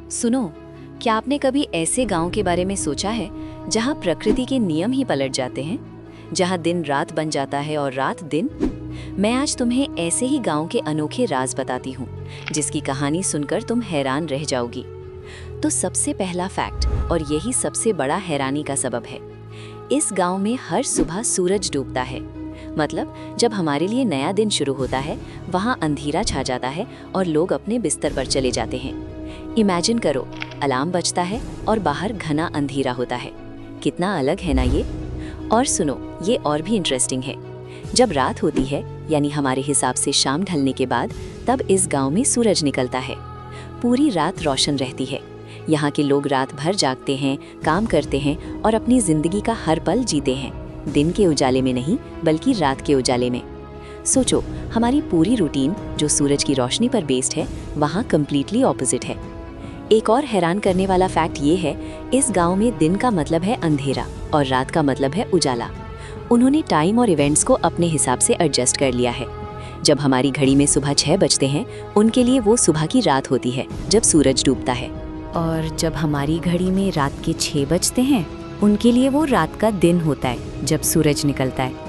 सुनो, क्या आपने कभी ऐसे गांव के बारे में सोचा है जहां प्रकृति के नियम ही पलट जाते हैं, जहां दिन रात बन जाता है और रात दिन? मैं आज तुम्हें ऐसे ही गांव के अनोखे राज बताती हूँ, जिसकी कहानी सुनकर तुम हैरान रह जाओगी। तो सबसे पहला फैक्ट, और यही सबसे बड़ा हैरानी का सबब है, इस गांव में हर सुबह सूरज डूबता है। मतलब जब हमारे लिए नया दिन शुरू होता है, वहाँ अंधेरा छा जाता है और लोग अपने बिस्तर पर चले जाते हैं। इमेजिन करो, अलार्म बजता है और बाहर घना अंधेरा होता है। कितना अलग है ना ये। और सुनो, ये और भी इंटरेस्टिंग है। जब रात होती है, यानी हमारे हिसाब से शाम ढलने के बाद, तब इस गांव में सूरज निकलता है। पूरी रात रोशन रहती है। यहाँ के लोग रात भर जागते हैं, काम करते हैं और अपनी जिंदगी का हर पल जीते हैं, दिन के उजाले में नहीं बल्कि रात के उजाले में। सोचो, हमारी पूरी रूटीन जो सूरज की रोशनी पर बेस्ड है, वहाँ कम्प्लीटली ऑपोजिट है। एक और हैरान करने वाला फैक्ट ये है, इस गांव में दिन का मतलब है अंधेरा और रात का मतलब है उजाला। उन्होंने टाइम और इवेंट्स को अपने हिसाब से एडजस्ट कर लिया है। जब हमारी घड़ी में सुबह 6 बजते हैं, उनके लिए वो सुबह की रात होती है जब सूरज डूबता है। और जब हमारी घड़ी में रात के 6 बजते हैं, उनके लिए वो रात का दिन होता है जब सूरज निकलता है।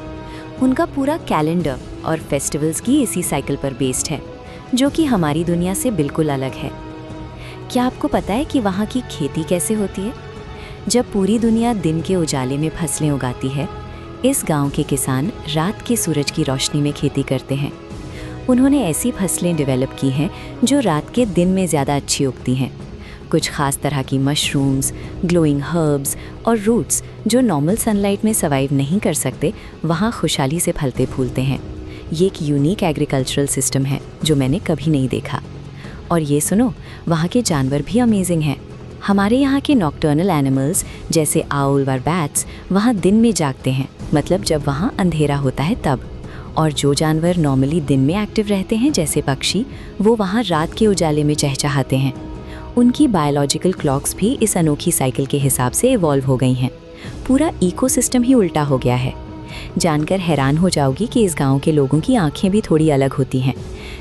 उनका पूरा कैलेंडर और फेस्टिवल्स की इसी साइकिल पर बेस्ड है, जो कि हमारी दुनिया से बिल्कुल अलग है। क्या आपको पता है कि वहाँ की खेती कैसे होती है? जब पूरी दुनिया दिन के उजाले में फसलें उगाती है, इस गांव के किसान रात के सूरज की रोशनी में खेती करते हैं। उन्होंने ऐसी फसलें डेवलप की हैं जो रात के दिन में ज़्यादा अच्छी उगती हैं। कुछ खास तरह की मशरूम्स, ग्लोइंग हर्ब्स और रूट्स जो नॉर्मल सनलाइट में सर्वाइव नहीं कर सकते, वहाँ खुशहाली से फलते फूलते हैं। ये एक यूनिक एग्रीकल्चरल सिस्टम है जो मैंने कभी नहीं देखा। और ये सुनो, वहाँ के जानवर भी अमेजिंग हैं। हमारे यहाँ के नॉक्टर्नल एनिमल्स जैसे आउल और बैट्स वहाँ दिन में जागते हैं, मतलब जब वहाँ अंधेरा होता है तब। और जो जानवर नॉर्मली दिन में एक्टिव रहते हैं जैसे पक्षी, वो वहाँ रात के उजाले में चहचहाते हैं। उनकी बायोलॉजिकल क्लॉक्स भी इस अनोखी साइकिल के हिसाब से इवॉल्व हो गई हैं। पूरा इकोसिस्टम ही उल्टा हो गया है। जानकर हैरान हो जाओगी कि इस गांव के लोगों की आंखें भी थोड़ी अलग होती हैं।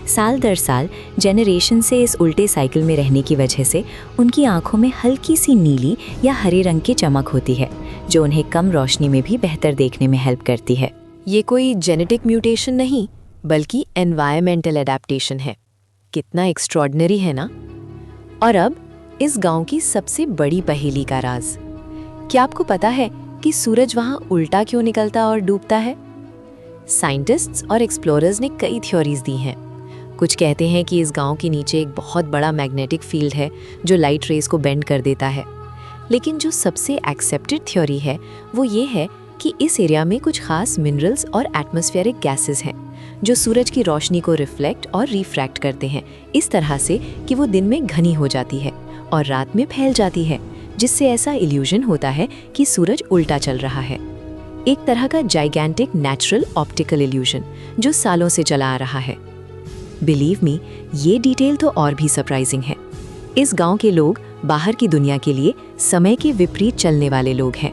साल दर साल जेनरेशन से इस उल्टे साइकिल में रहने की वजह से उनकी आंखों में हल्की सी नीली या हरे रंग की चमक होती है, जो उन्हें कम रोशनी में भी बेहतर देखने में हेल्प करती है। ये कोई जेनेटिक म्यूटेशन नहीं, बल्कि एनवायरमेंटल एडेप्टेशन है। कितना एक्स्ट्रॉर्डिनरी है ना। और अब इस गांव की सबसे बड़ी पहेली का राज। क्या आपको पता है कि सूरज वहां उल्टा क्यों निकलता और डूबता है? साइंटिस्ट्स और एक्सप्लोरर्स ने कई थ्योरीज दी हैं। कुछ कहते हैं कि इस गांव के नीचे एक बहुत बड़ा मैग्नेटिक फील्ड है जो लाइट रेज को बेंड कर देता है। लेकिन जो सबसे एक्सेप्टेड थ्योरी है वो ये है कि इस एरिया में कुछ खास मिनरल्स और एटमॉस्फेरिक गैसेस हैं जो सूरज की रोशनी को रिफ्लेक्ट और रिफ्रैक्ट करते हैं इस तरह से कि वो दिन में घनी हो जाती है और रात में फैल जाती है, जिससे ऐसा इल्यूजन होता है कि सूरज उल्टा चल रहा है। एक तरह का जाइगेंटिक नेचुरल ऑप्टिकल इल्यूजन जो सालों से चला आ रहा है। बिलीव मी, ये डिटेल तो और भी सरप्राइजिंग है। इस गांव के लोग बाहर की दुनिया के लिए समय के विपरीत चलने वाले लोग हैं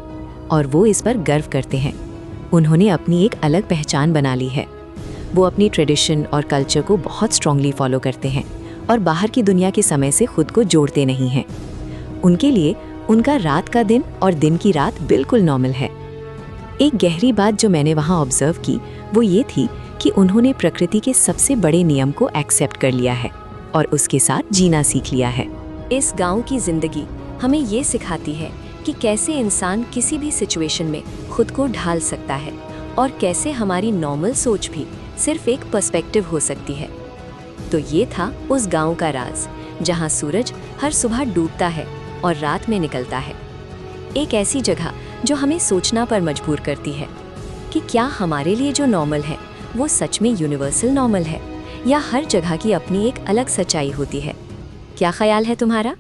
और वो इस पर गर्व करते हैं। उन्होंने अपनी एक अलग पहचान बना ली है। वो अपनी ट्रेडिशन और कल्चर को बहुत स्ट्रांगली फॉलो करते हैं और बाहर की दुनिया के समय से खुद को जोड़ते नहीं हैं। उनके लिए उनका रात का दिन और दिन की रात बिल्कुल नॉर्मल है। एक गहरी बात जो मैंने वहाँ ऑब्जर्व की वो ये थी कि उन्होंने प्रकृति के सबसे बड़े नियम को एक्सेप्ट कर लिया है और उसके साथ जीना सीख लिया है। इस गांव की जिंदगी हमें ये सिखाती है कि कैसे इंसान किसी भी सिचुएशन में खुद को ढाल सकता है और कैसे हमारी नॉर्मल सोच भी सिर्फ एक पर्सपेक्टिव हो सकती है। तो ये था उस गांव का राज, जहां सूरज हर सुबह डूबता है और रात में निकलता है। एक ऐसी जगह जो हमें सोचना पर मजबूर करती है कि क्या हमारे लिए जो नॉर्मल है वो सच में यूनिवर्सल नॉर्मल है या हर जगह की अपनी एक अलग सच्चाई होती है। क्या ख्याल है तुम्हारा?